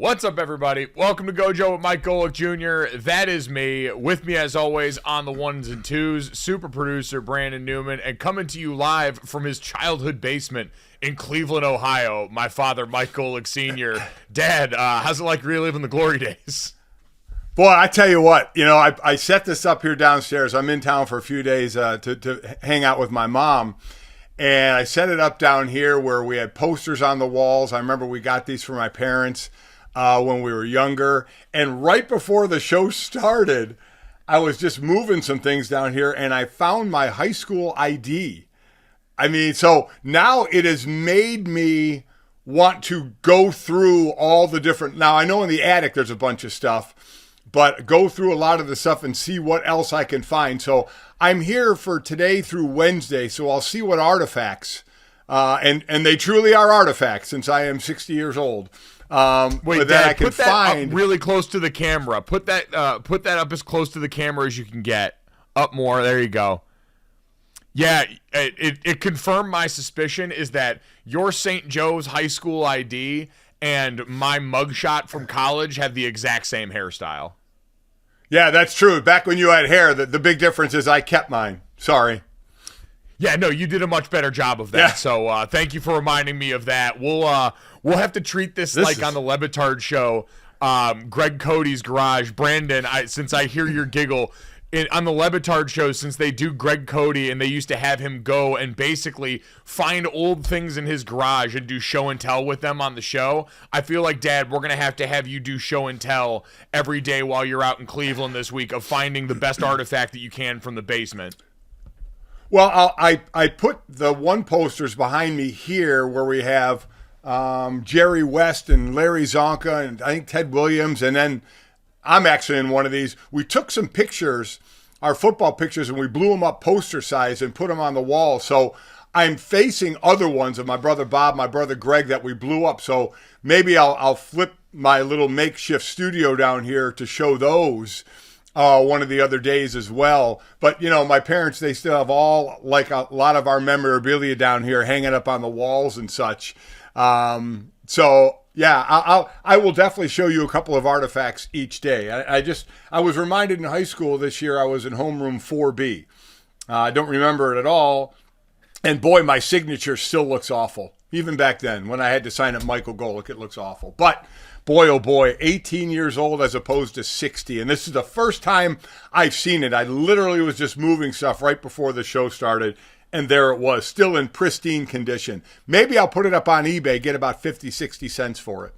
What's up, everybody? Welcome to GoJo with Mike Golic Jr. That is me. With me, as always, on the ones and twos, super producer Brandon Newman, and coming to you live from his childhood basement in Cleveland, Ohio, my father, Mike Golic Sr. Dad, how's it like reliving the glory days? Boy, I tell you what, I set this up here downstairs. I'm in town for a few days to hang out with my mom. And I set it up down here where we had posters on the walls. I remember we got these from my parents when we were younger. And right before the show started, I was just moving some things down here and I found my high school ID. So now it has made me want to go through all the different, now I know in the attic there's a bunch of stuff, but go through a lot of the stuff and see what else I can find. So I'm here for today through Wednesday, so I'll see what artifacts, and they truly are artifacts since I am 60 years old. Wait, Dad, I can put that find up really close to the camera. Put that up as close to the camera as you can get. Up more. There you go. Yeah, it confirmed my suspicion is that your St. Joe's high school ID and my mugshot from college have the exact same hairstyle. Yeah, that's true. Back when you had hair, the big difference is I kept mine. Sorry. Yeah, no, you did a much better job of that. Yeah. So thank you for reminding me of that. We'll have to treat this like on the Le Batard show, Greg Cody's garage. Brandon, since I hear your giggle, on the Le Batard show, since they do Greg Cody and they used to have him go and basically find old things in his garage and do show and tell with them on the show, I feel like, Dad, we're going to have you do show and tell every day while you're out in Cleveland this week of finding the best artifact that you can from the basement. Well, I put the one posters behind me here where we have Jerry West and Larry Zonka and I think Ted Williams, and then I'm actually in one of these. We took some pictures, our football pictures, and we blew them up poster size and put them on the wall. So I'm facing other ones of my brother Bob, my brother Greg that we blew up. So maybe I'll flip my little makeshift studio down here to show those one of the other days as well. But, my parents, they still have all, like a lot of our memorabilia down here hanging up on the walls and such. Yeah, I will definitely show you a couple of artifacts each day. I was reminded in high school this year I was in homeroom 4B. I don't remember it at all. And boy, my signature still looks awful. Even back then, when I had to sign up Michael Golic, it looks awful. But boy, oh boy, 18 years old as opposed to 60. And this is the first time I've seen it. I literally was just moving stuff right before the show started. And there it was, still in pristine condition. Maybe I'll put it up on eBay, get about 50, 60 cents for it.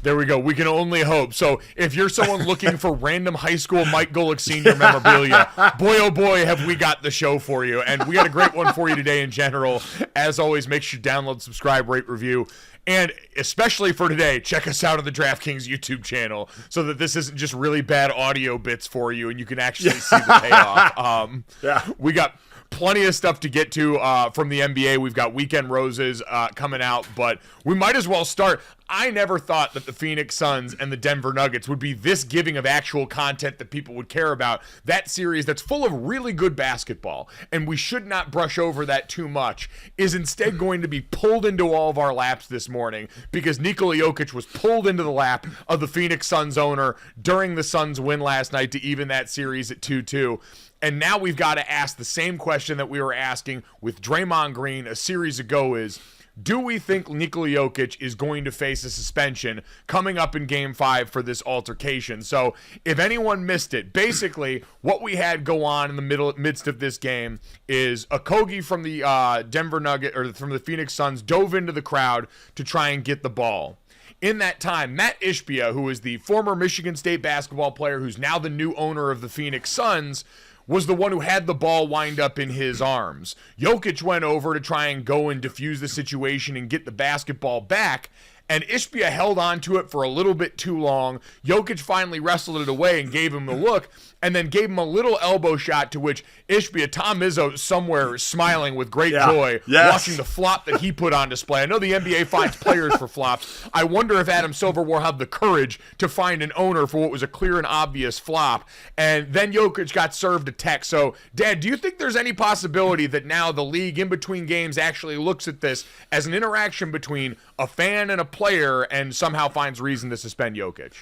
There we go. We can only hope. So if you're someone looking for random high school Mike Golic Sr. memorabilia, boy, oh boy, have we got the show for you. And we got a great one for you today in general. As always, make sure you download, subscribe, rate, review. And especially for today, check us out on the DraftKings YouTube channel so that this isn't just really bad audio bits for you and you can actually see the payoff. We got plenty of stuff to get to from the NBA. We've got Weekend Roses coming out, but we might as well start. I never thought that the Phoenix Suns and the Denver Nuggets would be this giving of actual content that people would care about. That series that's full of really good basketball, and we should not brush over that too much, is instead going to be pulled into all of our laps this morning because Nikola Jokić was pulled into the lap of the Phoenix Suns owner during the Suns' win last night to even that series at 2-2. And now we've got to ask the same question that we were asking with Draymond Green a series ago is, do we think Nikola Jokić is going to face a suspension coming up in Game 5 for this altercation? So if anyone missed it, basically what we had go on in the midst of this game is Okogie from the Denver Nugget or from the Phoenix Suns dove into the crowd to try and get the ball. In that time, Mat Ishbia, who is the former Michigan State basketball player who's now the new owner of the Phoenix Suns, was the one who had the ball wind up in his arms. Jokić went over to try and go and defuse the situation and get the basketball back, and Ishbia held on to it for a little bit too long. Jokić finally wrestled it away and gave him the look, and then gave him a little elbow shot to which Ishbia, Tom Izzo, somewhere smiling with great joy, watching the flop that he put on display. I know the NBA finds players for flops. I wonder if Adam Silver will have the courage to find an owner for what was a clear and obvious flop. And then Jokić got served a tech. So, Dad, do you think there's any possibility that now the league in between games actually looks at this as an interaction between a fan and a player and somehow finds reason to suspend Jokic.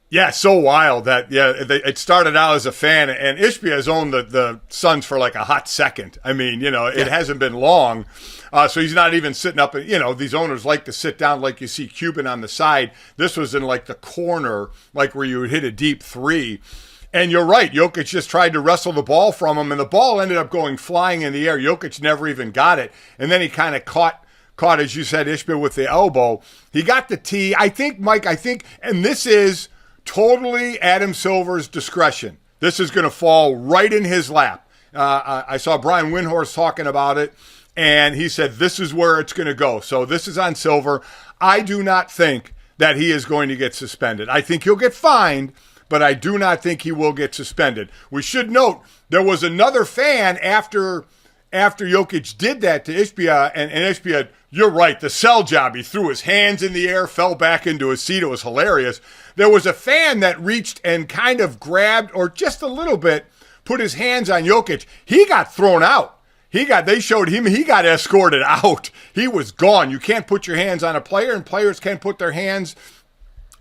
Yeah, so wild that, it started out as a fan, and Ishbia has owned the Suns for like a hot second. I mean, it hasn't been long. So he's not even sitting up. These owners like to sit down like you see Cuban on the side. This was in like the corner, like where you would hit a deep three. And you're right, Jokic just tried to wrestle the ball from him, and the ball ended up going flying in the air. Jokic never even got it. And then he kind of caught, as you said, Ishbia with the elbow. He got the tee. I think, Mike, and this is totally Adam Silver's discretion. This is going to fall right in his lap. I saw Brian Windhorst talking about it, and he said this is where it's going to go. So this is on Silver. I do not think that he is going to get suspended. I think he'll get fined, but I do not think he will get suspended. We should note there was another fan after Jokic did that to Ishbia, and Ishbia, you're right, the sell job. He threw his hands in the air, fell back into his seat. It was hilarious. There was a fan that reached and kind of grabbed, or just a little bit, put his hands on Jokic. He got thrown out. They showed him, he got escorted out. He was gone. You can't put your hands on a player, and players can't put their hands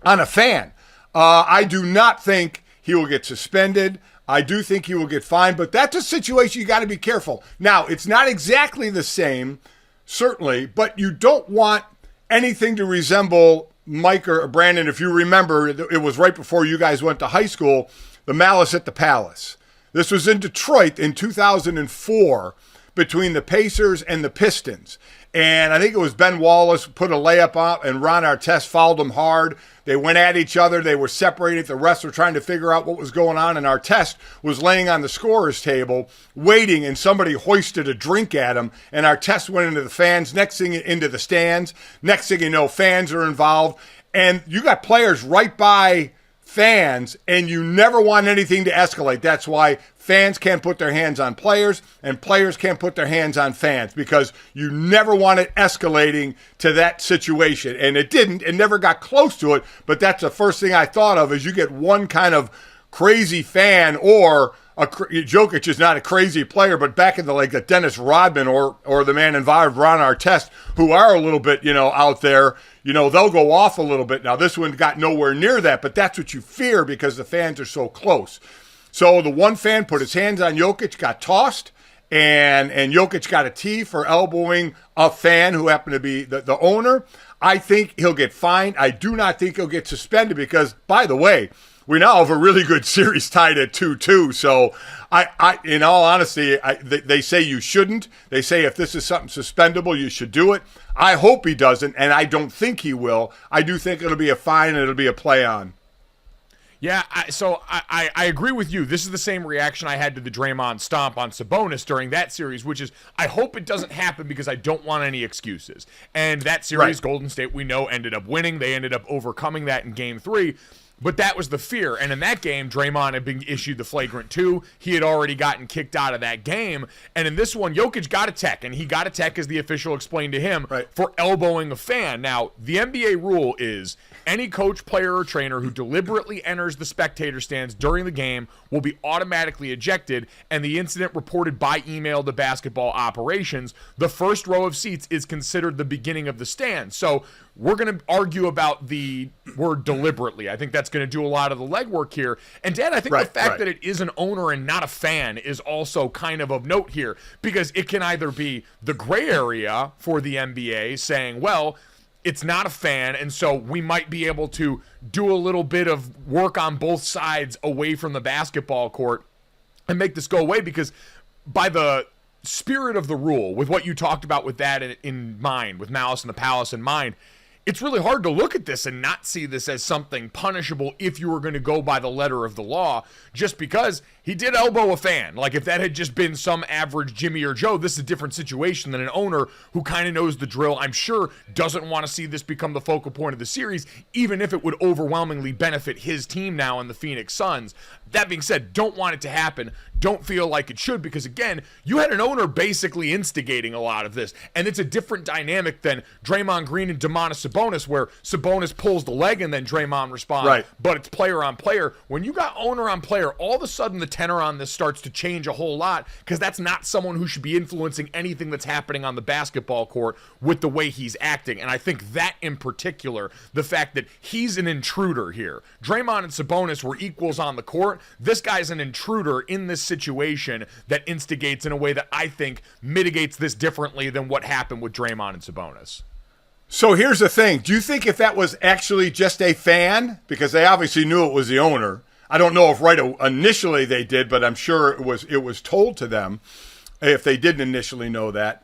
on a fan. I do not think he will get suspended. I do think he will get fined, but that's a situation you got to be careful. Now, it's not exactly the same, certainly, but you don't want anything to resemble Mike or Brandon. If you remember, it was right before you guys went to high school, the Malice at the Palace. This was in Detroit in 2004 between the Pacers and the Pistons. And I think it was Ben Wallace put a layup up, and Ron Artest fouled him hard. They went at each other. They were separated. The refs were trying to figure out what was going on, and Artest was laying on the scorer's table waiting, and somebody hoisted a drink at him, and Artest went into the fans, next thing into the stands. Next thing you know, fans are involved, and you got players right by fans, and you never want anything to escalate. That's why fans can't put their hands on players, and players can't put their hands on fans, because you never want it escalating to that situation. And it didn't. It never got close to it, but that's the first thing I thought of, is you get one kind of crazy fan, or Jokic is not a crazy player, but back in the Dennis Rodman or the man involved, Ron Artest, who are a little bit, out there, they'll go off a little bit. Now, this one got nowhere near that, but that's what you fear because the fans are so close. So the one fan put his hands on Jokic, got tossed, and Jokic got a tee for elbowing a fan who happened to be the owner. I think he'll get fined. I do not think he'll get suspended because, by the way, we now have a really good series tied at 2-2. So, I in all honesty, they say you shouldn't. They say if this is something suspendable, you should do it. I hope he doesn't, and I don't think he will. I do think it'll be a fine and it'll be a play on. Yeah, I agree with you. This is the same reaction I had to the Draymond stomp on Sabonis during that series, which is I hope it doesn't happen because I don't want any excuses. And that series, right. Golden State, we know, ended up winning. They ended up overcoming that in Game 3. But that was the fear. And in that game, Draymond had been issued the flagrant 2. He had already gotten kicked out of that game. And in this one, Jokic got a tech. And he got a tech, as the official explained to him, right, for elbowing a fan. Now, the NBA rule is any coach, player, or trainer who deliberately enters the spectator stands during the game will be automatically ejected, and the incident reported by email to basketball operations. The first row of seats is considered the beginning of the stand. So we're going to argue about the word deliberately. I think that's going to do a lot of the legwork here. And, Dad, I think the fact that it is an owner and not a fan is also kind of note here, because it can either be the gray area for the NBA saying, well, it's not a fan, and so we might be able to do a little bit of work on both sides away from the basketball court and make this go away, because by the spirit of the rule, with what you talked about with that in mind, with Malice in the Palace in mind, it's really hard to look at this and not see this as something punishable if you were going to go by the letter of the law, just because he did elbow a fan. Like, if that had just been some average Jimmy or Joe, this is a different situation than an owner who kind of knows the drill. I'm sure doesn't want to see this become the focal point of the series, even if it would overwhelmingly benefit his team now in the Phoenix Suns. That being said, don't want it to happen. Don't feel like it should, because, again, you had an owner basically instigating a lot of this, and it's a different dynamic than Draymond Green and Domantas Sabonis, where Sabonis pulls the leg and then Draymond responds, right, but it's player on player. When you got owner on player, all of a sudden the tenor on this starts to change a whole lot, because that's not someone who should be influencing anything that's happening on the basketball court with the way he's acting. And I think that in particular, the fact that he's an intruder here. Draymond and Sabonis were equals on the court. This guy's an intruder in this situation that instigates in a way that I think mitigates this differently than what happened with Draymond and Sabonis. So here's the thing. Do you think if that was actually just a fan, because they obviously knew it was the owner, I don't know if initially they did, but I'm sure it was told to them, if they didn't initially know that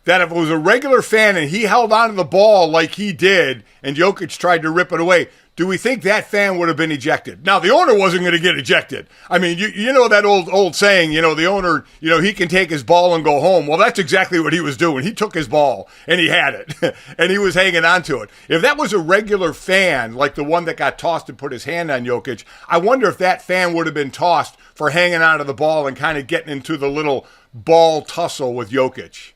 if it was a regular fan and he held onto the ball like he did and Jokic tried to rip it away, do we think that fan would have been ejected? Now, the owner wasn't going to get ejected. I mean, you know that old saying, the owner, he can take his ball and go home. Well, that's exactly what he was doing. He took his ball and he had it and he was hanging on to it. If that was a regular fan, like the one that got tossed and put his hand on Jokic, I wonder if that fan would have been tossed for hanging onto the ball and kind of getting into the little ball tussle with Jokic.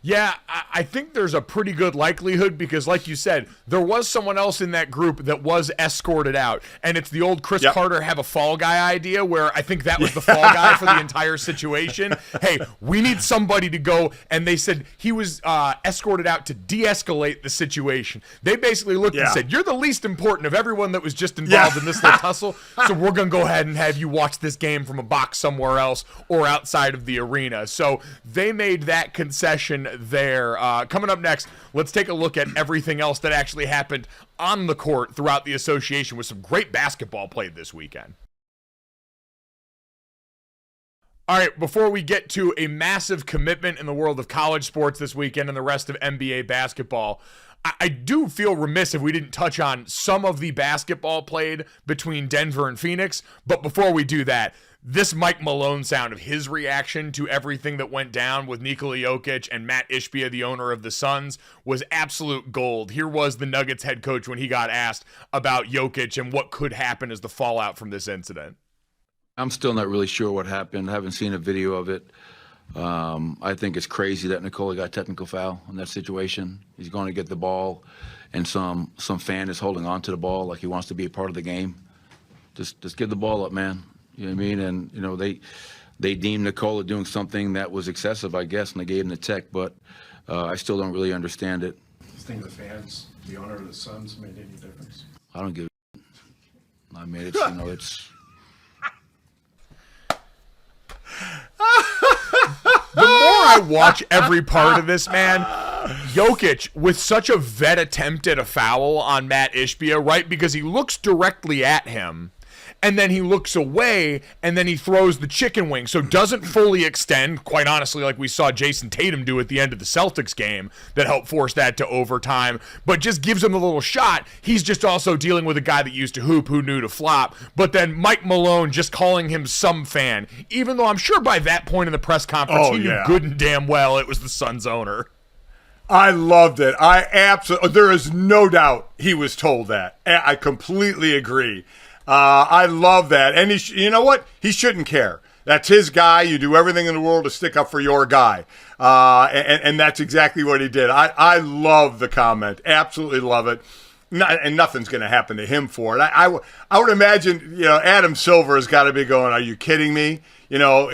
Yeah, I think there's a pretty good likelihood because, like you said, there was someone else in that group that was escorted out. And it's the old Chris Carter have a fall guy idea where I think that was the fall guy for the entire situation. Hey, we need somebody to go. And they said he was escorted out to de-escalate the situation. They basically looked and said, you're the least important of everyone that was just involved in this little tussle. So we're going to go ahead and have you watch this game from a box somewhere else or outside of the arena. So they made that concession there. Coming up next, let's take a look at everything else that actually happened on the court throughout the association with some great basketball played this weekend. All right, before we get to a massive commitment in the world of college sports this weekend and the rest of NBA basketball, I do feel remiss if we didn't touch on some of the basketball played between Denver and Phoenix. But before we do that, this Mike Malone sound of his reaction to everything that went down with Nikola Jokic and Mat Ishbia, the owner of the Suns, was absolute gold. Here was the Nuggets head coach when he got asked about Jokic and what could happen as the fallout from this incident. I'm still not really sure what happened. I haven't seen a video of it. I think it's crazy that Nikola got technical foul in that situation. He's going to get the ball, and some fan is holding on to the ball like he wants to be a part of the game. Just give the ball up, man. You know what I mean? And, they deemed Nikola doing something that was excessive, I guess, and they gave him the tech, but I still don't really understand it. Do you think the fans, the owner of the Suns, made any difference? I don't give a I mean, it's. The more I watch every part of this, man, Jokic with such a vet attempt at a foul on Mat Ishbia, right? Because he looks directly at him, and then he looks away, and then he throws the chicken wing. So doesn't fully extend, quite honestly, like we saw Jason Tatum do at the end of the Celtics game that helped force that to overtime, but just gives him a little shot. He's just also dealing with a guy that used to hoop who knew to flop. But then Mike Malone just calling him some fan, even though I'm sure by that point in the press conference, he knew good and damn well it was the Suns owner. I loved it. There is no doubt he was told that. I completely agree. I love that. And you know what? He shouldn't care. That's his guy. You do everything in the world to stick up for your guy. And that's exactly what he did. I love the comment. Absolutely love it. And nothing's going to happen to him for it. I would imagine, Adam Silver has got to be going, are you kidding me? Though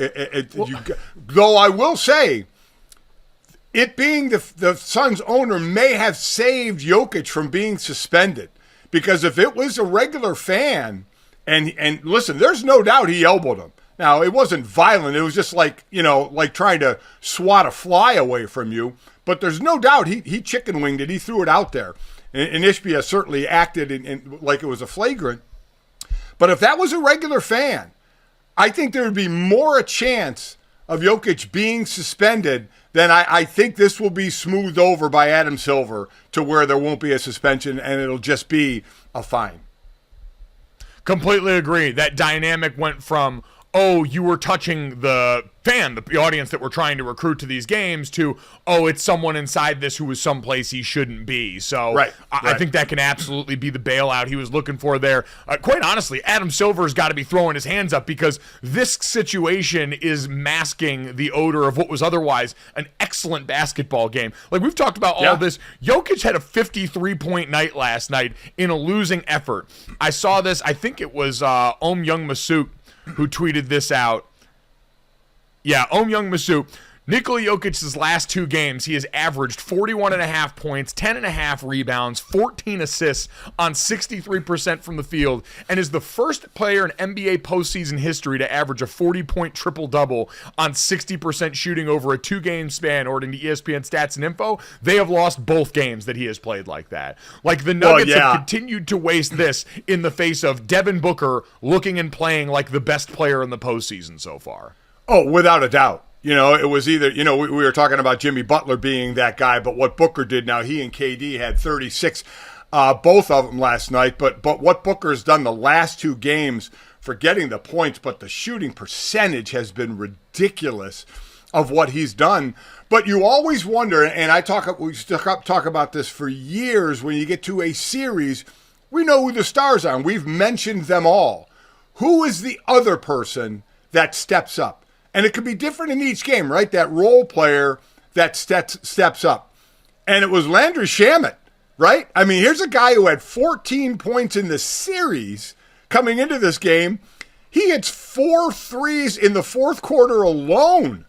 I will say, it being the Suns owner may have saved Jokic from being suspended. Because if it was a regular fan, and listen, there's no doubt he elbowed him. Now, it wasn't violent. It was just like trying to swat a fly away from you. But there's no doubt he chicken winged it. He threw it out there. And Ishbia certainly acted in like it was a flagrant. But if that was a regular fan, I think there would be more a chance of Jokic being suspended, then I think this will be smoothed over by Adam Silver to where there won't be a suspension and it'll just be a fine. Completely agree. That dynamic went from, oh, you were touching the fan, the audience that we're trying to recruit to these games, to, oh, it's someone inside this who was someplace he shouldn't be. So I think that can absolutely be the bailout he was looking for there. Quite honestly, Adam Silver's got to be throwing his hands up because this situation is masking the odor of what was otherwise an excellent basketball game. Like we've talked about all this. Jokic had a 53-point night last night in a losing effort. I saw this, I think it was Young Masuk who tweeted this out. Yeah, Young Masu. Nikola Jokic's last 2 games, he has averaged 41.5 points, 10.5 rebounds, 14 assists on 63% from the field, and is the first player in NBA postseason history to average a 40-point triple-double on 60% shooting over a 2-game span, according to ESPN Stats and Info. They have lost both games that he has played like that. Like, the Nuggets have continued to waste this in the face of Devin Booker looking and playing like the best player in the postseason so far. Oh, without a doubt. You know, it was either, you know, we were talking about Jimmy Butler being that guy, but what Booker did now, he and KD had 36, both of them last night. But what Booker's done the last 2 games, forgetting the points, but the shooting percentage has been ridiculous of what he's done. But you always wonder, and we talk about this for years, when you get to a series, we know who the stars are, and we've mentioned them all. Who is the other person that steps up? And it could be different in each game, right? That role player that steps up. And it was Landry Shamet, right? I mean, here's a guy who had 14 points in the series coming into this game. He hits 4 threes in the fourth quarter alone.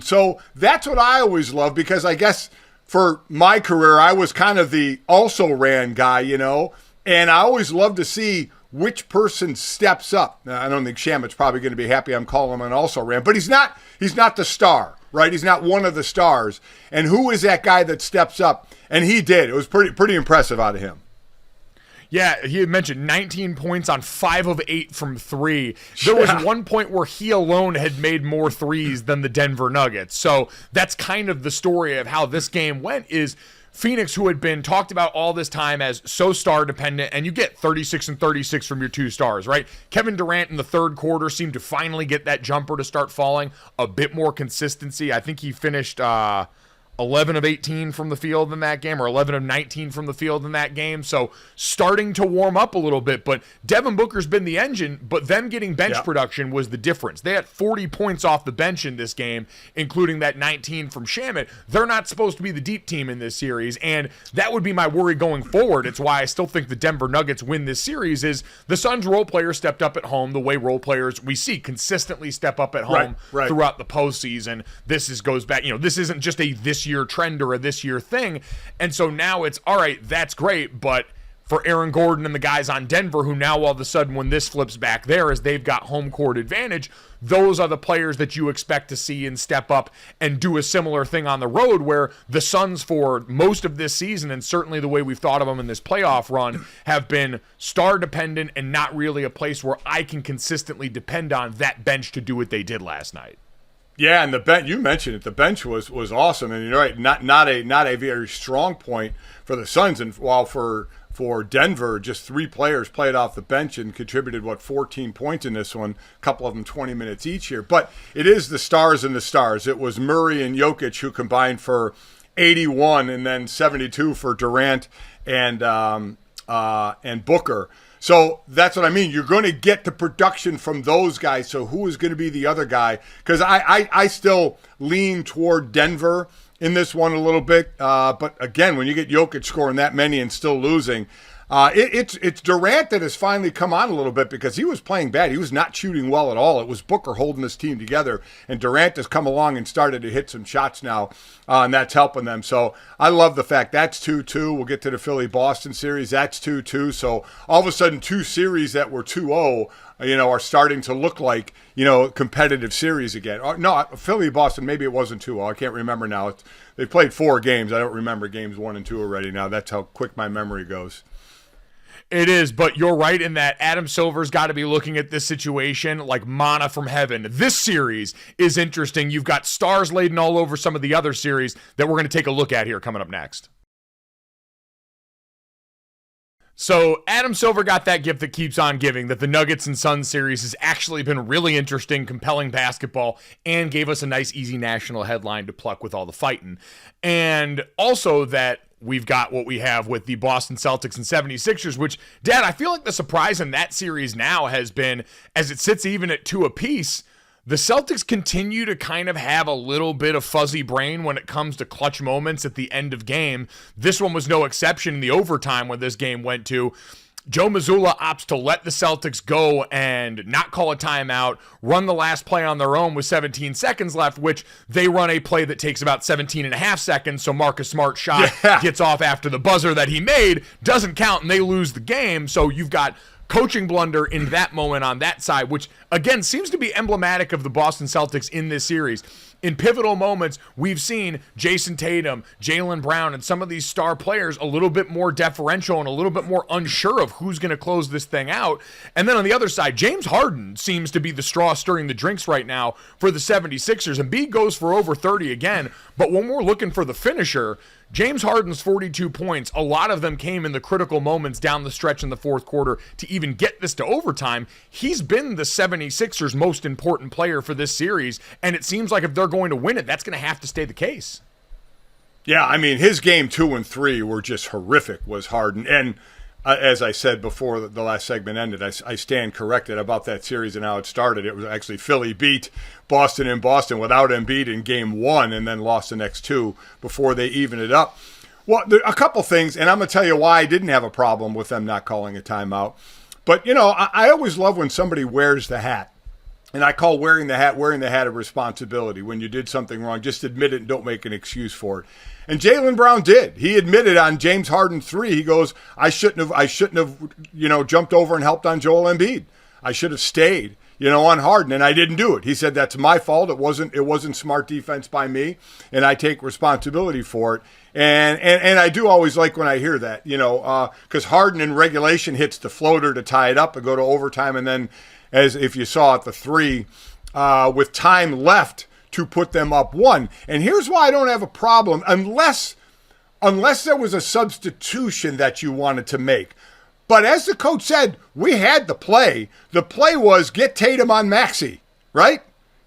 So that's what I always love, because I guess for my career, I was kind of the also-ran guy, you know? And I always love to see which person steps up. Now, I don't think Shamet's probably going to be happy I'm calling him an also-ran, but he's not the star, right? He's not one of the stars. And who is that guy that steps up? And he did. It was pretty impressive out of him. Yeah, he had mentioned 19 points on 5 of 8 from 3. There was one point where he alone had made more threes than the Denver Nuggets. So that's kind of the story of how this game went, is Phoenix, who had been talked about all this time as so star dependent, and you get 36 and 36 from your 2 stars, right? Kevin Durant in the third quarter seemed to finally get that jumper to start falling, a bit more consistency. I think he finished 11 of 18 from the field in that game, or 11 of 19 from the field in that game. So starting to warm up a little bit, but Devin Booker's been the engine, but them getting bench production was the difference. They had 40 points off the bench in this game, including that 19 from Shamet. They're not supposed to be the deep team in this series, and that would be my worry going forward. It's why I still think the Denver Nuggets win this series, is the Suns role players stepped up at home the way role players we see consistently step up at home throughout the postseason. This goes back, this isn't just a this year trend or a this year thing. And so now it's, all right, that's great, but for Aaron Gordon and the guys on Denver, who now all of a sudden, when this flips back there, as they've got home court advantage, those are the players that you expect to see and step up and do a similar thing on the road, where the Suns for most of this season, and certainly the way we've thought of them in this playoff run, have been star dependent and not really a place where I can consistently depend on that bench to do what they did last night. Yeah, and the bench, you mentioned it, the bench was awesome, and you're right, not a very strong point for the Suns, and while for Denver, just 3 players played off the bench and contributed 14 points in this one, a couple of them 20 minutes each here. But it is the stars and the stars. It was Murray and Jokic who combined for 81, and then 72 for Durant and Booker. So that's what I mean. You're going to get the production from those guys. So who is going to be the other guy? Because I still lean toward Denver in this one a little bit. But again, when you get Jokic scoring that many and still losing, it's Durant that has finally come on a little bit, because he was playing bad. He was not shooting well at all. It was Booker holding this team together, and Durant has come along and started to hit some shots now, and that's helping them. So I love the fact that's 2-2. We'll get to the Philly-Boston series. That's 2-2. So all of a sudden, 2 series that were 2-0, are starting to look like, competitive series again. No, Philly-Boston, maybe it wasn't 2-0. I can't remember now. They played 4 games. I don't remember games 1 and 2 already now. That's how quick my memory goes. It is, but you're right in that Adam Silver's got to be looking at this situation like manna from heaven. This series is interesting. You've got stars laden all over some of the other series that we're going to take a look at here coming up next. So Adam Silver got that gift that keeps on giving, that the Nuggets and Suns series has actually been really interesting, compelling basketball, and gave us a nice, easy national headline to pluck with all the fighting. And also that we've got what we have with the Boston Celtics and 76ers, which, Dad, I feel like the surprise in that series now has been, as it sits even at 2 apiece, the Celtics continue to kind of have a little bit of fuzzy brain when it comes to clutch moments at the end of game. This one was no exception in the overtime when this game went to. Joe Mazzulla opts to let the Celtics go and not call a timeout, run the last play on their own with 17 seconds left, which they run a play that takes about 17 and a half seconds. So Marcus Smart's shot gets off after the buzzer that he made, doesn't count, and they lose the game. So you've got coaching blunder in that moment on that side, which again seems to be emblematic of the Boston Celtics in this series. In pivotal moments, we've seen Jason Tatum, Jaylen Brown, and some of these star players a little bit more deferential and a little bit more unsure of who's going to close this thing out. And then on the other side, James Harden seems to be the straw stirring the drinks right now for the 76ers. Embiid goes for over 30 again, but when we're looking for the finisher, James Harden's 42 points, a lot of them came in the critical moments down the stretch in the fourth quarter to even get this to overtime. He's been the 76ers' most important player for this series, and it seems like if they're going to win it, that's going to have to stay the case. Yeah, I mean, his game 2 and 3 were just horrific, was Harden. And as I said before the last segment ended, I stand corrected about that series and how it started. It was actually Philly beat Boston in Boston without Embiid in game 1 and then lost the next 2 before they evened it up. Well, there are a couple things, and I'm going to tell you why I didn't have a problem with them not calling a timeout. But, you know, I always love when somebody wears the hat. And I call wearing the hat of responsibility. When you did something wrong, just admit it and don't make an excuse for it. And Jaylen Brown did. He admitted on James Harden 3, he goes, I shouldn't have, jumped over and helped on Joel Embiid. I should have stayed, on Harden, and I didn't do it. He said that's my fault. It wasn't smart defense by me, and I take responsibility for it. And I do always like when I hear that, because Harden in regulation hits the floater to tie it up and go to overtime, and then, as if you saw at the 3, with time left to put them up 1. And here's why I don't have a problem, unless there was a substitution that you wanted to make. But as the coach said, we had the play. The play was get Tatum on Maxey, right?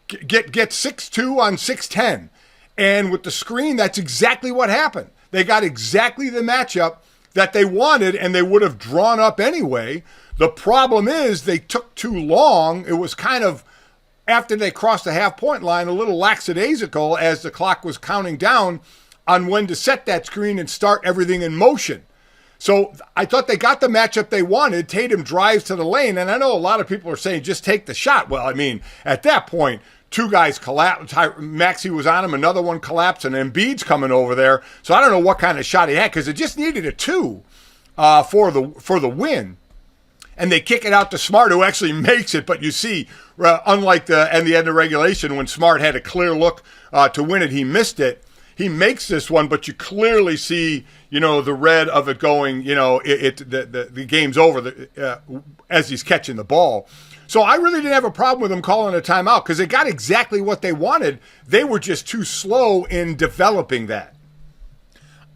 Get 6'2" on 6'10". And with the screen, that's exactly what happened. They got exactly the matchup that they wanted, and they would have drawn up anyway. The problem is they took too long. It was kind of, after they crossed the half-point line, a little lackadaisical as the clock was counting down on when to set that screen and start everything in motion. So I thought they got the matchup they wanted. Tatum drives to the lane, and I know a lot of people are saying just take the shot. Well, I mean, at that point, 2 guys collapsed. Maxey was on him, another one collapsed, and Embiid's coming over there. So I don't know what kind of shot he had, because it just needed a 2 for the win. And they kick it out to Smart, who actually makes it. But you see, unlike the end of regulation, when Smart had a clear look to win it, he missed it. He makes this one, but you clearly see, the red of it going, the game's over as he's catching the ball. So I really didn't have a problem with them calling a timeout because they got exactly what they wanted. They were just too slow in developing that.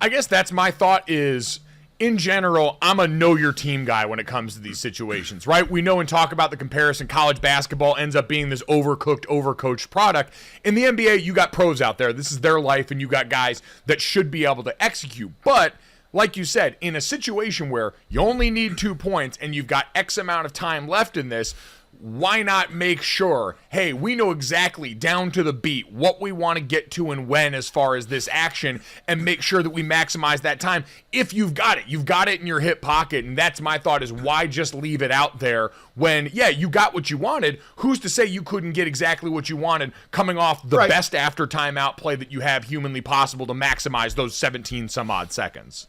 I guess that's my thought is, in general, I'm a know your team guy when it comes to these situations, right? We know and talk about the comparison. College basketball ends up being this overcooked, overcoached product. In the NBA, you got pros out there. This is their life, and you got guys that should be able to execute. But like you said, in a situation where you only need 2 points and you've got X amount of time left in this, why not make sure, hey, we know exactly down to the beat what we want to get to and when as far as this action, and make sure that we maximize that time. If you've got it in your hip pocket. And that's my thought, is why just leave it out there when, yeah, you got what you wanted. Who's to say you couldn't get exactly what you wanted coming off the best after timeout play that you have humanly possible to maximize those 17 some odd seconds?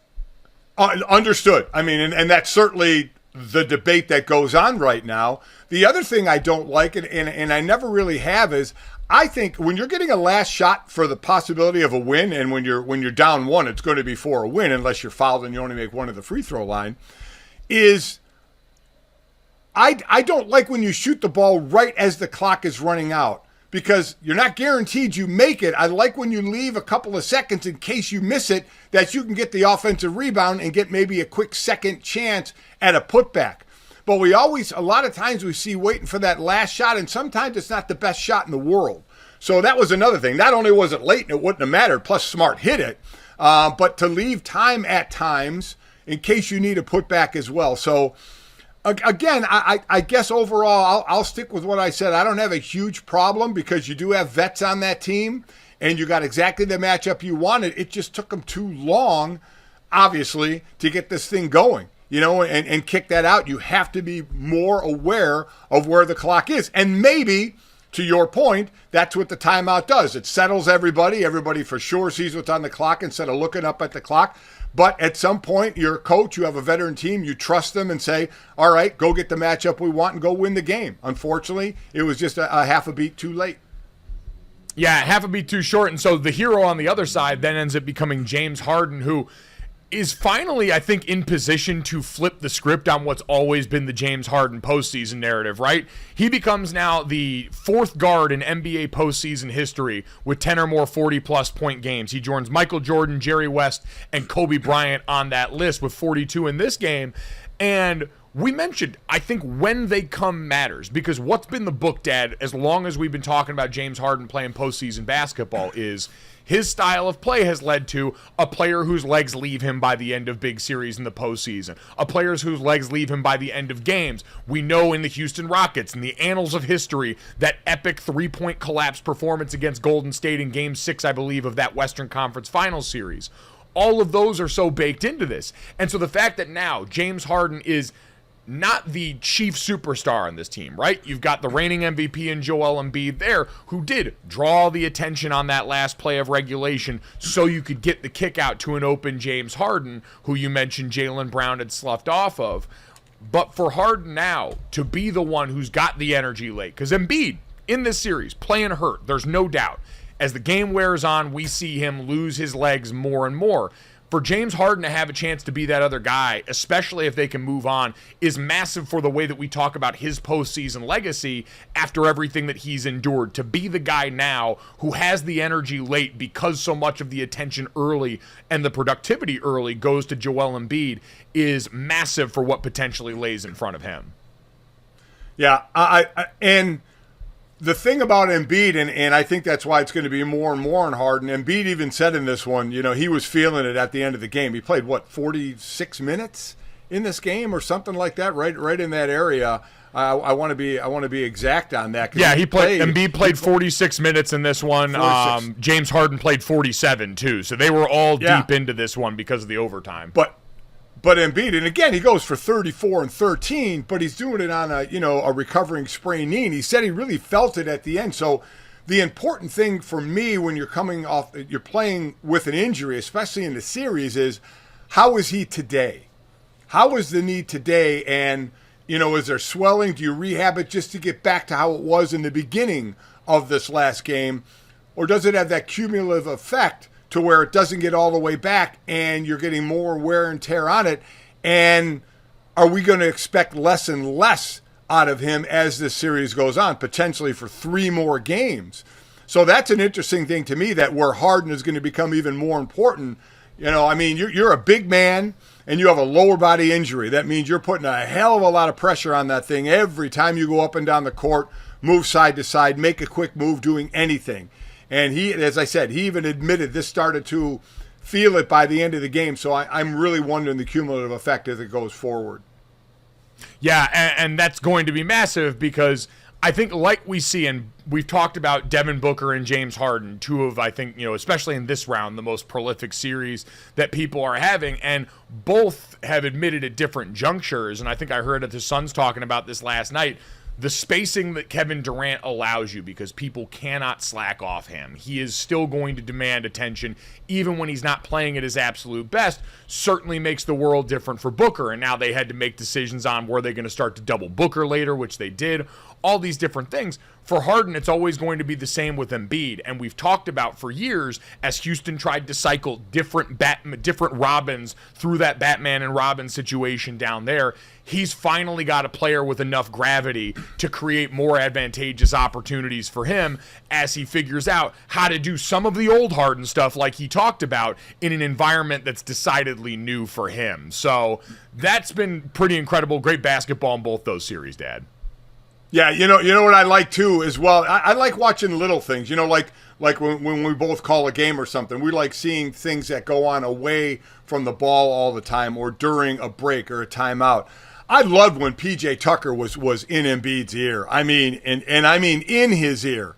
Understood. I mean, and that's certainly the debate that goes on right now. The other thing I don't like, and I never really have, is I think when you're getting a last shot for the possibility of a win, and when you're down 1, it's going to be for a win unless you're fouled and you only make 1 at the free throw line, is I don't like when you shoot the ball right as the clock is running out, because you're not guaranteed you make it. I like when you leave a couple of seconds in case you miss it, that you can get the offensive rebound and get maybe a quick second chance at a putback. But a lot of times we see waiting for that last shot, and sometimes it's not the best shot in the world. So that was another thing. Not only was it late and it wouldn't have mattered, plus Smart hit it, but to leave time at times in case you need a putback as well. So again, I guess overall, I'll stick with what I said. I don't have a huge problem because you do have vets on that team, and you got exactly the matchup you wanted. It just took them too long, obviously, to get this thing going. and kick that out. You have to be more aware of where the clock is. And maybe, to your point, that's what the timeout does. It settles everybody. Everybody for sure sees what's on the clock instead of looking up at the clock. But at some point, you're a coach, you have a veteran team, you trust them and say, all right, go get the matchup we want and go win the game. Unfortunately, it was just a half a beat too late. Yeah, half a beat too short. And so the hero on the other side then ends up becoming James Harden, who is finally, I think, in position to flip the script on what's always been the James Harden postseason narrative, right? He becomes now the fourth guard in NBA postseason history with 10 or more 40-plus point games. He joins Michael Jordan, Jerry West, and Kobe Bryant on that list with 42 in this game. And we mentioned, I think, when they come matters, because what's been the book, Dad, as long as we've been talking about James Harden playing postseason basketball is his style of play has led to a player whose legs leave him by the end of big series in the postseason, a player whose legs leave him by the end of games. We know in the Houston Rockets, in the annals of history, that epic three-point collapse performance against Golden State in Game 6, I believe, of that Western Conference Finals series. All of those are so baked into this. And so the fact that now James Harden is not the chief superstar on this team, right? You've got the reigning MVP in Joel Embiid there, who did draw the attention on that last play of regulation so you could get the kick out to an open James Harden, who you mentioned Jaylen Brown had sloughed off of. But for Harden now to be the one who's got the energy late, because Embiid in this series playing hurt, there's no doubt. As the game wears on, we see him lose his legs more and more. For James Harden to have a chance to be that other guy, especially if they can move on, is massive for the way that we talk about his postseason legacy after everything that he's endured. To be the guy now who has the energy late because so much of the attention early and the productivity early goes to Joel Embiid is massive for what potentially lays in front of him. Yeah, and the thing about Embiid, and I think that's why it's going to be more and more on Harden, Embiid even said in this one, he was feeling it at the end of the game. He played, 46 minutes in this game or something like that, right in that area. I want to be exact on that. Yeah, Embiid played 46 minutes in this one. James Harden played 47 too, so they were all deep into this one because of the overtime. But Embiid, and again, he goes for 34 and 13, but he's doing it on a recovering sprained knee. And he said he really felt it at the end. So the important thing for me when you're playing with an injury, especially in the series, is how is he today? How is the knee today? And, is there swelling? Do you rehab it just to get back to how it was in the beginning of this last game? Or does it have that cumulative effect to where it doesn't get all the way back and you're getting more wear and tear on it? And are we going to expect less and less out of him as this series goes on, potentially for 3 more games? So that's an interesting thing to me, that where Harden is going to become even more important. You're a big man and you have a lower body injury. That means you're putting a hell of a lot of pressure on that thing every time you go up and down the court, move side to side, make a quick move, doing anything. And he, as I said, he even admitted this started to feel it by the end of the game. So I'm really wondering the cumulative effect as it goes forward. Yeah, and that's going to be massive because I think, like we see, and we've talked about Devin Booker and James Harden, two of, I think, especially in this round, the most prolific series that people are having. And both have admitted at different junctures, and I think I heard the Suns talking about this last night, the spacing that Kevin Durant allows you, because people cannot slack off him. He is still going to demand attention, even when he's not playing at his absolute best, certainly makes the world different for Booker. And now they had to make decisions on were they going to start to double Booker later, which they did. All these different things. For Harden, it's always going to be the same with Embiid. And we've talked about for years, as Houston tried to cycle different Robins through that Batman and Robin situation down there, he's finally got a player with enough gravity to create more advantageous opportunities for him as he figures out how to do some of the old Harden stuff like he talked about in an environment that's decidedly new for him. So that's been pretty incredible. Great basketball in both those series, Dad. Yeah, you know what I like too as well. I like watching little things. Like when we both call a game or something. We like seeing things that go on away from the ball all the time, or during a break or a timeout. I loved when PJ Tucker was in Embiid's ear. I mean in his ear,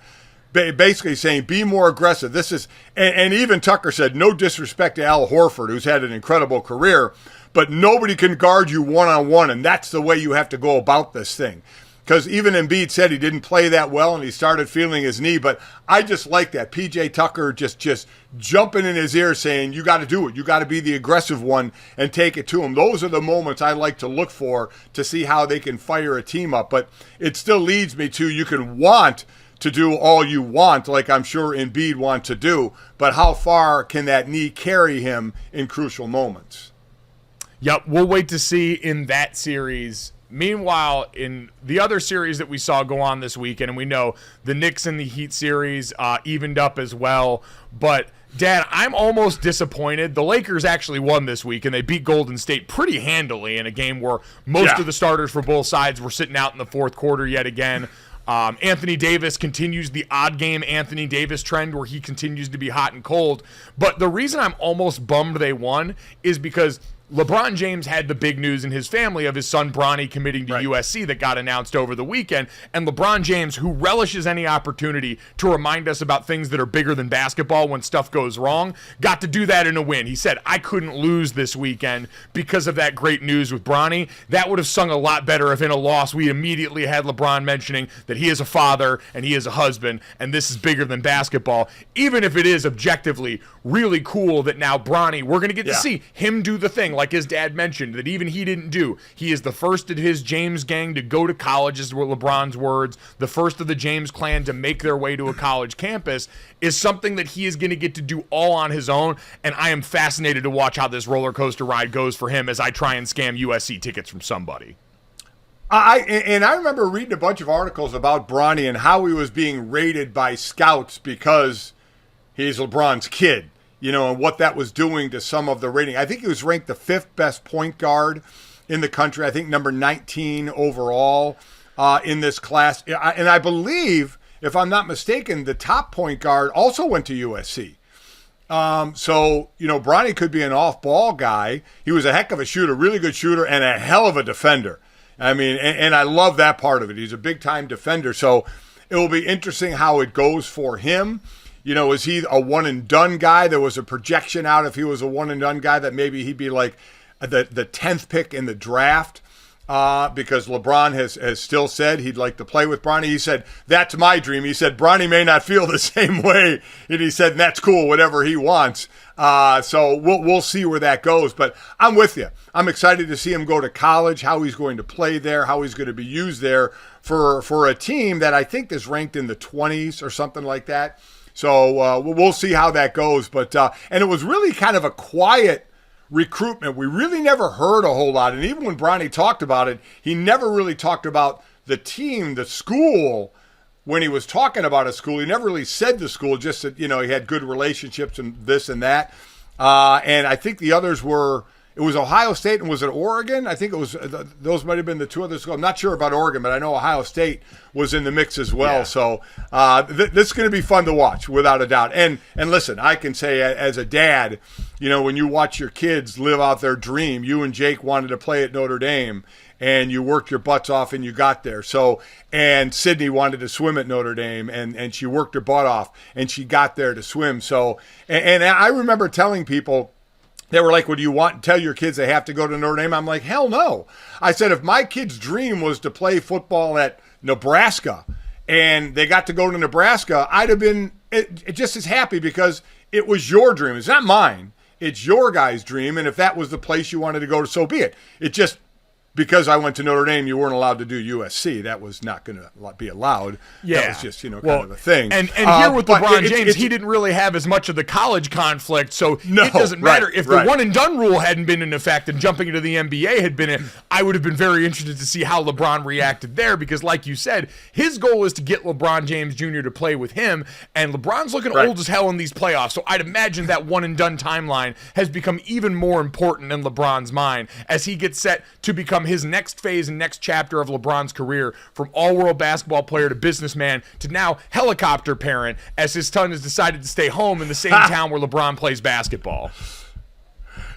basically saying, "Be more aggressive." This is, and even Tucker said, "No disrespect to Al Horford, who's had an incredible career." but nobody can guard you one-on-one, and that's the way you have to go about this thing. Because even Embiid said he didn't play that well and he started feeling his knee. But I just like that. P.J. Tucker just jumping in his ear saying, you got to do it. You got to be the aggressive one and take it to him. Those are the moments I like to look for to see how they can fire a team up. But it still leads me to you can want to do all you want, like I'm sure Embiid wants to do. But how far can that knee carry him in crucial moments? Yep, we'll wait to see in that series. Meanwhile, in the other series that we saw go on this weekend, and we know the Knicks and the Heat series evened up as well, but Dad, I'm almost disappointed. The Lakers actually won this week, and they beat Golden State pretty handily in a game where most of the starters for both sides were sitting out in the fourth quarter yet again. Anthony Davis continues the odd game Anthony Davis trend where he continues to be hot and cold. But the reason I'm almost bummed they won is because LeBron James had the big news in his family of his son Bronny committing to USC that got announced over the weekend. And LeBron James, who relishes any opportunity to remind us about things that are bigger than basketball when stuff goes wrong, got to do that in a win. He said, I couldn't lose this weekend because of that great news with Bronny. That would have sung a lot better if in a loss we immediately had LeBron mentioning that he is a father and he is a husband and this is bigger than basketball. Even if it is objectively really cool that now Bronny, we're going to get to see him do the thing like his dad mentioned that even he didn't do. He is the first of his James gang to go to college, is what LeBron's words, the first of the James clan to make their way to a college campus, is something that he is going to get to do all on his own, and I am fascinated to watch how this roller coaster ride goes for him as I try and scam USC tickets from somebody. I remember reading a bunch of articles about Bronny and how he was being rated by scouts because he's LeBron's kid. You know, and what that was doing to some of the rating. I think he was ranked the 5th best point guard in the country. I think number 19 overall in this class. And I believe, if I'm not mistaken, the top point guard also went to USC. So, you know, Bronny could be an off-ball guy. He was a heck of a shooter, really good shooter, and a hell of a defender. I mean, and I love that part of it. He's a big-time defender. So it will be interesting how it goes for him. You know, is he a one-and-done guy? There was a projection out if he was a one-and-done guy that maybe he'd be like the 10th pick in the draft because LeBron has still said he'd like to play with Bronny. He said, that's my dream. He said, Bronny may not feel the same way. And he said, that's cool, whatever he wants. So we'll see where that goes. But I'm with you. I'm excited to see him go to college, how he's going to play there, how he's going to be used there for a team that I think is ranked in the 20s or something like that. So we'll see how that goes. But and it was really kind of a quiet recruitment. We really never heard a whole lot. And even when Bronny talked about it, he never really talked about the team, the school. When he was talking about a school, he never really said the school, just that, you know, he had good relationships and this and that. And I think the others were, it was Ohio State and was it Oregon? I think it was, those might have been the two other schools. I'm not sure about Oregon, but I know Ohio State was in the mix as well. Yeah. So this is going to be fun to watch without a doubt. And listen, I can say as a dad, you know, when you watch your kids live out their dream, you and Jake wanted to play at Notre Dame and you worked your butts off and you got there. So, and Sydney wanted to swim at Notre Dame and she worked her butt off and she got there to swim. So, and I remember telling people, they were like, well, do you want to tell your kids they have to go to Notre Dame? I'm like, hell no. I said, if my kid's dream was to play football at Nebraska and they got to go to Nebraska, I'd have been just as happy because it was your dream. It's not mine. It's your guy's dream. And if that was the place you wanted to go to, so be it. It just, because I went to Notre Dame, you weren't allowed to do USC. That was not going to be allowed. Yeah. That was just, you know, kind of a thing. And here with LeBron James, he didn't really have as much of the college conflict, so it doesn't matter. If the one-and-done rule hadn't been in effect and jumping into the NBA had been in, I would have been very interested to see how LeBron reacted there because, like you said, his goal is to get LeBron James Jr. to play with him, and LeBron's looking old as hell in these playoffs, so I'd imagine that one-and-done timeline has become even more important in LeBron's mind as he gets set to become his next phase and next chapter of LeBron's career, from all-world basketball player to businessman to now helicopter parent, as his son has decided to stay home in the same town where LeBron plays basketball.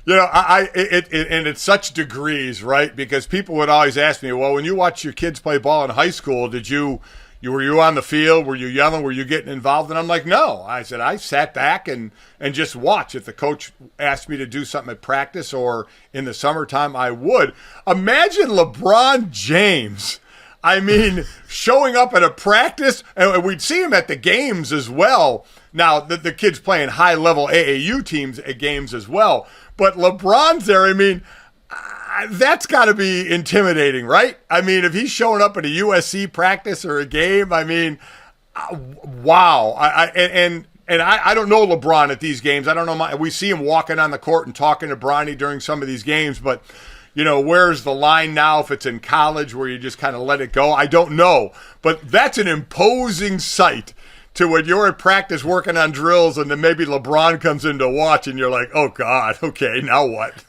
You know, and it's such degrees, right? Because people would always ask me, well, when you watch your kids play ball in high school, did you Were you on the field? Were you yelling? Were you getting involved? And I'm like, no. I said, I sat back and just watch. If the coach asked me to do something at practice or in the summertime, I would. Imagine LeBron James, I mean, showing up at a practice, and we'd see him at the games as well. Now, the kid's playing high-level AAU teams at games as well. But LeBron's there, I mean, that's got to be intimidating, right? I mean, if he's showing up at a USC practice or a game, I mean, wow. I don't know LeBron at these games. I don't know. We see him walking on the court and talking to Bronny during some of these games, but, you know, where's the line now if it's in college where you just kind of let it go? I don't know. But that's an imposing sight to when you're at practice working on drills and then maybe LeBron comes in to watch and you're like, oh, God, okay, now what?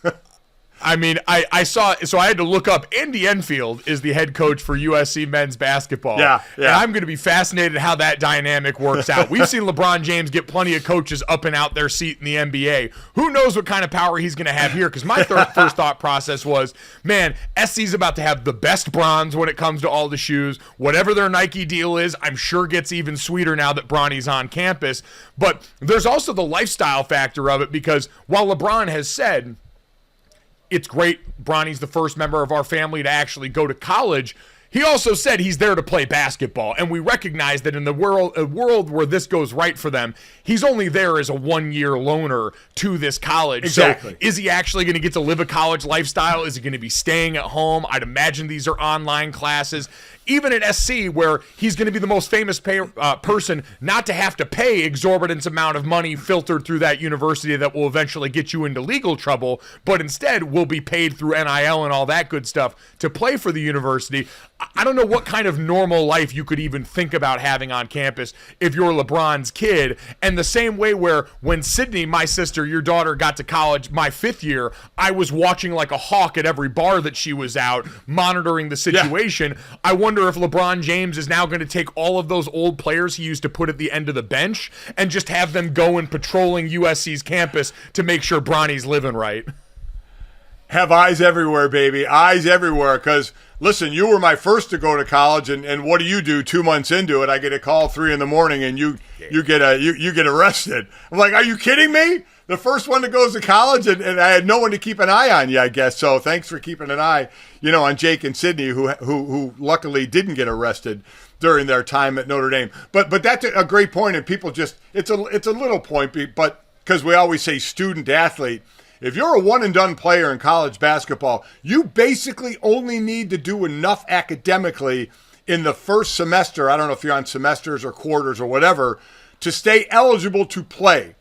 I mean, I saw, so I had to look up. Andy Enfield is the head coach for USC men's basketball. Yeah. And I'm going to be fascinated how that dynamic works out. We've seen LeBron James get plenty of coaches up and out their seat in the NBA. Who knows what kind of power he's going to have here? Because my first thought process was, man, SC's about to have the best bronze when it comes to all the shoes. Whatever their Nike deal is, I'm sure gets even sweeter now that Bronny's on campus. But there's also the lifestyle factor of it, because while LeBron has said, it's great, Bronny's the first member of our family to actually go to college, he also said he's there to play basketball, and we recognize that in the world where this goes right for them, he's only there as a one-year loaner to this college. Exactly. So is he actually going to get to live a college lifestyle? Is he going to be staying at home? I'd imagine these are online classes. Even at SC, where he's going to be the most famous person not to have to pay exorbitant amount of money filtered through that university that will eventually get you into legal trouble, but instead will be paid through NIL and all that good stuff to play for the university. I don't know what kind of normal life you could even think about having on campus if you're LeBron's kid. And the same way where when Sydney, my sister, your daughter, got to college my 5th year, I was watching like a hawk at every bar that she was out, monitoring the situation. Yeah. I wonder if LeBron James is now going to take all of those old players he used to put at the end of the bench and just have them go and patrolling USC's campus to make sure Bronny's living right. Have eyes everywhere, baby. Eyes everywhere. Because, listen, you were my first to go to college, and what do? 2 months into it, I get a call 3 a.m, and you get arrested. I'm like, are you kidding me? The first one that goes to college, and I had no one to keep an eye on you, I guess. So thanks for keeping an eye, on Jake and Sydney, who luckily didn't get arrested during their time at Notre Dame. But that's a great point, and people just it's a little point, but because we always say student athlete. If you're a one-and-done player in college basketball, you basically only need to do enough academically in the first semester, I don't know if you're on semesters or quarters or whatever, to stay eligible to play.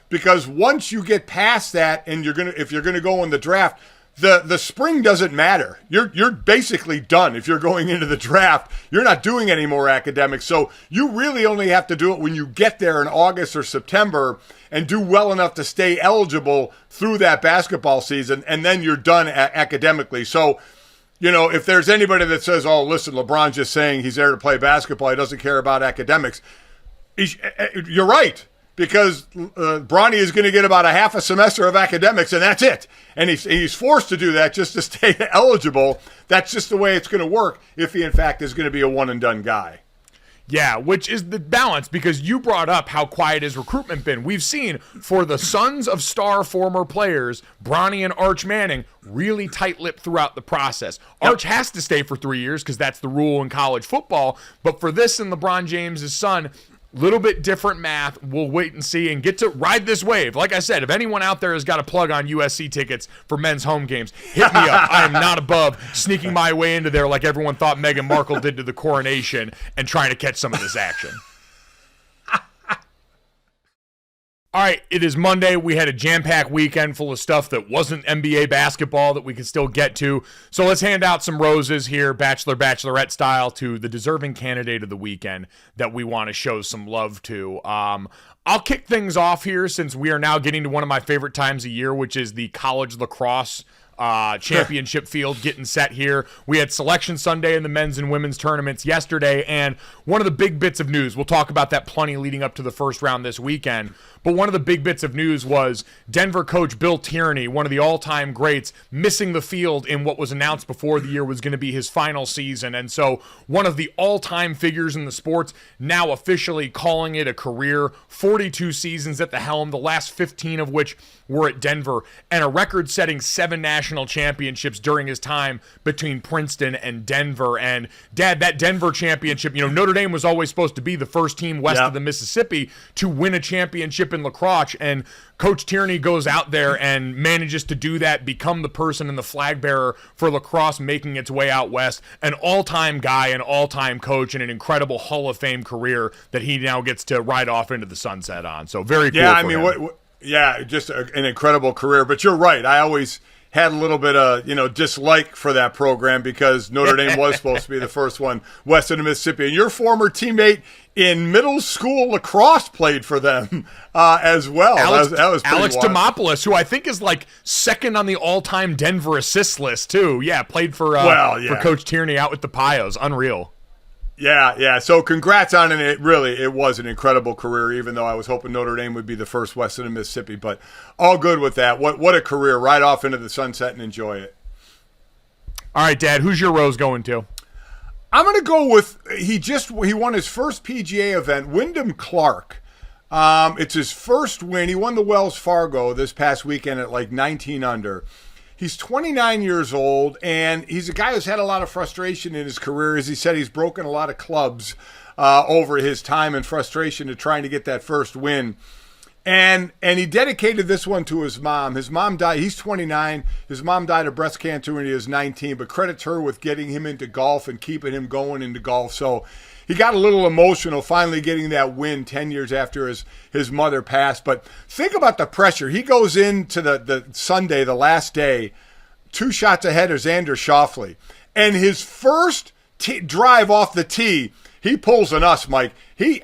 Because once you get past that and if you're gonna go in the draft, the spring doesn't matter. You're basically done. If you're going into the draft, you're not doing any more academics. So you really only have to do it when you get there in August or September and do well enough to stay eligible through that basketball season, and then you're done academically. So, if there's anybody that says, oh, listen, LeBron's just saying he's there to play basketball, he doesn't care about academics, you're right. Because Bronny is going to get about a half a semester of academics, and that's it. And he's forced to do that just to stay eligible. That's just the way it's going to work if he, in fact, is going to be a one-and-done guy. Yeah, which is the balance, because you brought up how quiet has recruitment been. We've seen, for the sons of star former players, Bronny and Arch Manning, really tight-lipped throughout the process. Yep. Arch has to stay for 3 years because that's the rule in college football. But for this and LeBron James' son, little bit different math. We'll wait and see and get to ride this wave. Like I said, if anyone out there has got a plug on USC tickets for men's home games, hit me up. I am not above sneaking my way into there like everyone thought Meghan Markle did to the coronation and trying to catch some of this action. All right, it is Monday. We had a jam-packed weekend full of stuff that wasn't NBA basketball that we could still get to. So let's hand out some roses here, Bachelor, Bachelorette style, to the deserving candidate of the weekend that we want to show some love to. I'll kick things off here since we are now getting to one of my favorite times of year, which is the college lacrosse championship field getting set here. We had Selection Sunday in the men's and women's tournaments yesterday, and one of the big bits of news, we'll talk about that plenty leading up to the first round this weekend, but one of the big bits of news was Denver coach Bill Tierney, one of the all-time greats, missing the field in what was announced before the year was going to be his final season. And so one of the all-time figures in the sports, now officially calling it a career, 42 seasons at the helm, the last 15 of which were at Denver, and a record-setting 7 national championships during his time between Princeton and Denver. And, Dad, that Denver championship, Notre Dame was always supposed to be the first team west of the Mississippi to win a championship in lacrosse, and Coach Tierney goes out there and manages to do that, become the person and the flag bearer for lacrosse making its way out west, an all-time guy, an all-time coach, and an incredible Hall of Fame career that he now gets to ride off into the sunset on. So very cool. Yeah, just an incredible career. But you're right. I always had a little bit of, dislike for that program because Notre Dame was supposed to be the first one west of the Mississippi. And your former teammate in middle school lacrosse played for them as well. That was Alex wild. Demopoulos, who I think is like second on the all-time Denver assist list too. Yeah, played for Coach Tierney out with the Pios. Unreal. Yeah. So congrats on it. It was an incredible career, even though I was hoping Notre Dame would be the first west of the Mississippi. But all good with that. What a career. Right off into the sunset and enjoy it. All right, Dad, who's your rose going to? I'm going to go with, he won his first PGA event, Wyndham Clark. It's his first win. He won the Wells Fargo this past weekend at like 19 under. He's 29 years old, and he's a guy who's had a lot of frustration in his career. As he said, he's broken a lot of clubs over his time and frustration to trying to get that first win. And he dedicated this one to his mom. His mom died. He's 29. His mom died of breast cancer when he was 19, but credits her with getting him into golf and keeping him going into golf. So he got a little emotional finally getting that win 10 years after his mother passed. But think about the pressure. He goes into the Sunday, the last day, 2 shots ahead of Xander Schauffele. And his first drive off the tee, he pulls an us, Mike. He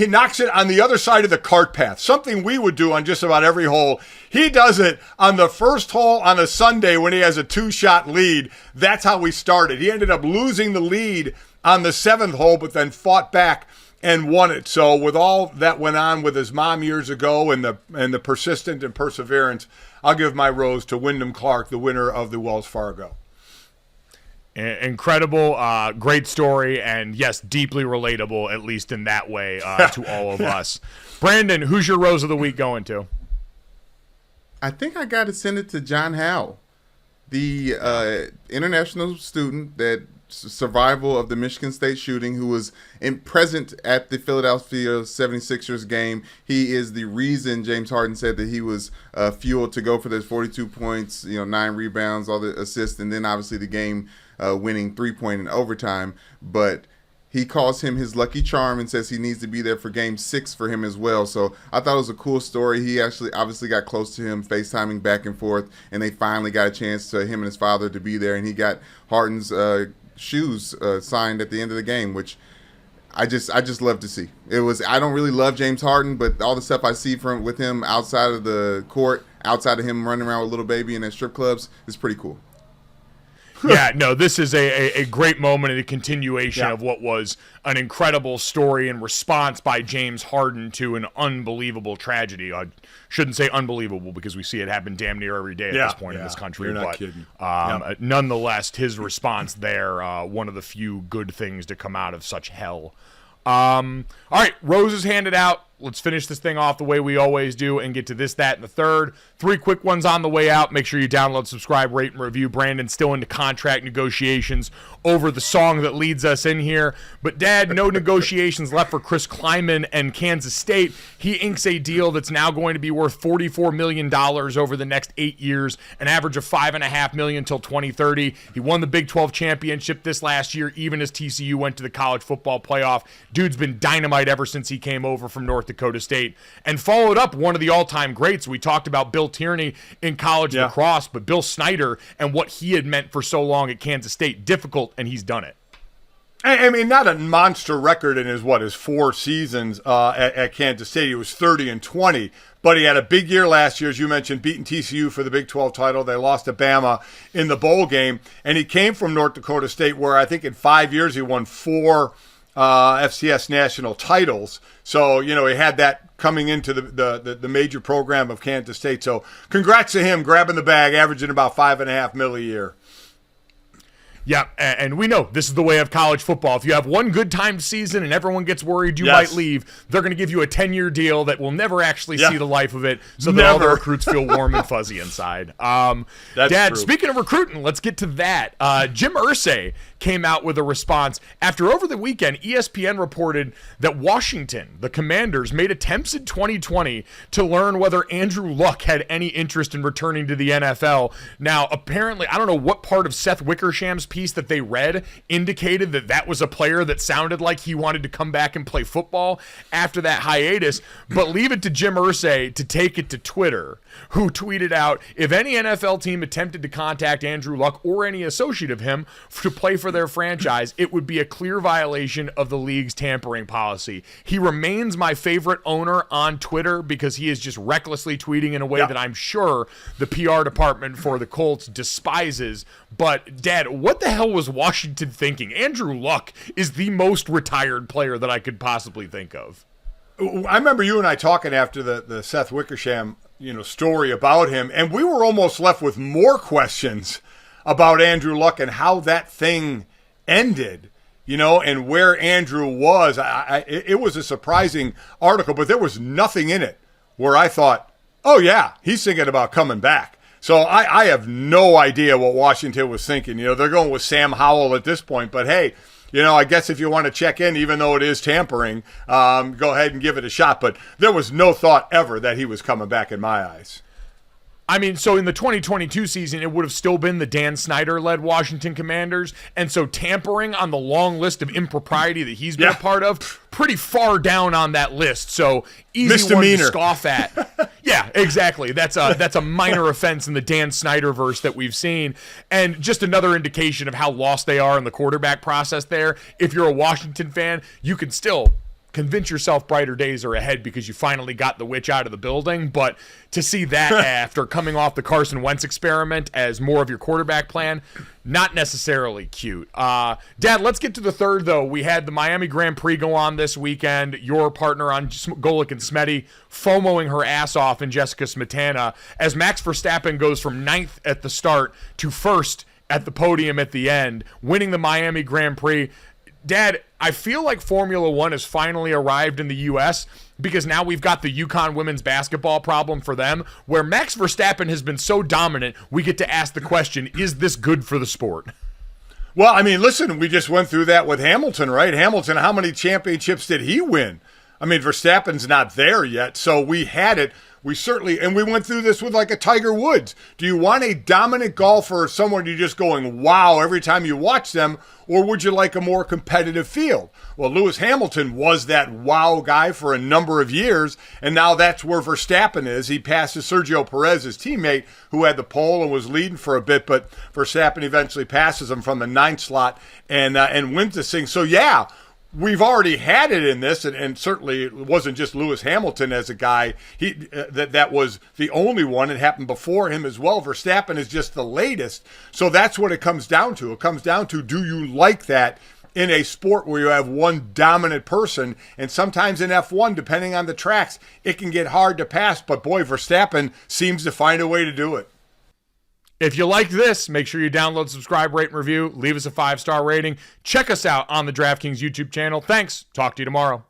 knocks it on the other side of the cart path, something we would do on just about every hole. He does it on the first hole on a Sunday when he has a 2-shot lead. That's how we started. He ended up losing the lead on the 7th hole, but then fought back and won it. So with all that went on with his mom years ago and the persistence and perseverance, I'll give my rose to Wyndham Clark, the winner of the Wells Fargo. Incredible, great story, and yes, deeply relatable, at least in that way, to all of us. Brandon, who's your rose of the week going to? I think I got to send it to John Howell, the international student that survival of the Michigan State shooting, who was present at the Philadelphia 76ers game. He is the reason James Harden said that he was fueled to go for those 42 points, 9 rebounds, all the assists, and then obviously the game winning 3-point in overtime. But he calls him his lucky charm and says he needs to be there for game 6 for him as well. So I thought it was a cool story. He actually obviously got close to him, FaceTiming back and forth, and they finally got a chance to him and his father to be there, and he got Harden's shoes signed at the end of the game, which I just love to see. I don't really love James Harden, but all the stuff I see with him outside of the court, outside of him running around with little baby in at strip clubs, is pretty cool. Yeah, no, this is a great moment and a continuation of what was an incredible story and response by James Harden to an unbelievable tragedy. I shouldn't say unbelievable because we see it happen damn near every day at this point in this country. You're not but kidding. Nonetheless, his response there, one of the few good things to come out of such hell. All right, roses handed out. Let's finish this thing off the way we always do and get to this, that, and the third. 3 quick ones on the way out. Make sure you download, subscribe, rate, and review. Brandon's still into contract negotiations over the song that leads us in here. But, Dad, no negotiations left for Chris Klieman and Kansas State. He inks a deal that's now going to be worth $44 million over the next 8 years, an average of $5.5 million until 2030. He won the Big 12 championship this last year, even as TCU went to the college football playoff. Dude's been dynamite ever since he came over from North Dakota State, and followed up one of the all-time greats. We talked about Bill Tierney in college lacrosse, but Bill Snyder and what he had meant for so long at Kansas State. Difficult, and he's done it. I mean, not a monster record in his 4 seasons at Kansas State. He was 30-20, but he had a big year last year, as you mentioned, beating TCU for the Big 12 title. They lost to Bama in the bowl game, and he came from North Dakota State, where I think in 5 years he won 4 FCS national titles. So, he had that coming into the major program of Kansas State. So congrats to him grabbing the bag, averaging about $5.5 million a year. Yeah, and we know this is the way of college football. If you have one good timed season and everyone gets worried you might leave, they're going to give you a 10-year deal that will never actually see the life of it, so that all the recruits feel warm and fuzzy inside. Dad, true. Speaking of recruiting, let's get to that. Jim Irsay came out with a response. After over the weekend, ESPN reported that Washington, the Commanders, made attempts in 2020 to learn whether Andrew Luck had any interest in returning to the NFL. Now, apparently, I don't know what part of Seth Wickersham's piece that they read indicated that was a player that sounded like he wanted to come back and play football after that hiatus, but leave it to Jim Irsay to take it to Twitter, who tweeted out, if any NFL team attempted to contact Andrew Luck or any associate of him to play for their franchise, it would be a clear violation of the league's tampering policy. He remains my favorite owner on Twitter because he is just recklessly tweeting in a way that I'm sure the PR department for the Colts despises. But, Dad, what the hell was Washington thinking? Andrew Luck is the most retired player that I could possibly think of. I remember you and I talking after the Seth Wickersham story about him, and we were almost left with more questions about Andrew Luck and how that thing ended, and where Andrew was. It was a surprising article, but there was nothing in it where I thought, oh yeah, he's thinking about coming back. So I have no idea what Washington was thinking. They're going with Sam Howell at this point, but hey, I guess if you want to check in, even though it is tampering, go ahead and give it a shot. But there was no thought ever that he was coming back in my eyes. I mean, so in the 2022 season, it would have still been the Dan Snyder-led Washington Commanders, and so tampering on the long list of impropriety that he's been a part of, pretty far down on that list. So easy one to scoff at. Yeah, exactly. That's a minor offense in the Dan Snyder-verse that we've seen, and just another indication of how lost they are in the quarterback process there. If you're a Washington fan, you can still convince yourself brighter days are ahead because you finally got the witch out of the building. But to see that after coming off the Carson Wentz experiment as more of your quarterback plan, not necessarily cute. Dad, let's get to the third, though. We had the Miami Grand Prix go on this weekend. Your partner on Golic and Smetty FOMOing her ass off in Jessica Smetana as Max Verstappen goes from 9th at the start to 1st at the podium at the end, winning the Miami Grand Prix. Dad, I feel like Formula One has finally arrived in the U.S. because now we've got the UConn women's basketball problem for them, where Max Verstappen has been so dominant, we get to ask the question, is this good for the sport? Well, I mean, listen, we just went through that with Hamilton, right? Hamilton, how many championships did he win? I mean, Verstappen's not there yet, so we had it. We certainly, and we went through this with like a Tiger Woods. Do you want a dominant golfer or someone you're just going, wow, every time you watch them, or would you like a more competitive field? Well, Lewis Hamilton was that wow guy for a number of years, and now that's where Verstappen is. He passes Sergio Perez, his teammate, who had the pole and was leading for a bit, but Verstappen eventually passes him from the 9th slot and wins this thing. So, yeah, we've already had it in this, and certainly it wasn't just Lewis Hamilton as a guy. That was the only one. It happened before him as well. Verstappen is just the latest. So that's what it comes down to. It comes down to, do you like that in a sport where you have one dominant person? And sometimes in F1, depending on the tracks, it can get hard to pass. But boy, Verstappen seems to find a way to do it. If you like this, make sure you download, subscribe, rate, and review. Leave us a 5-star rating. Check us out on the DraftKings YouTube channel. Thanks. Talk to you tomorrow.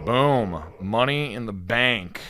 Boom. Money in the bank.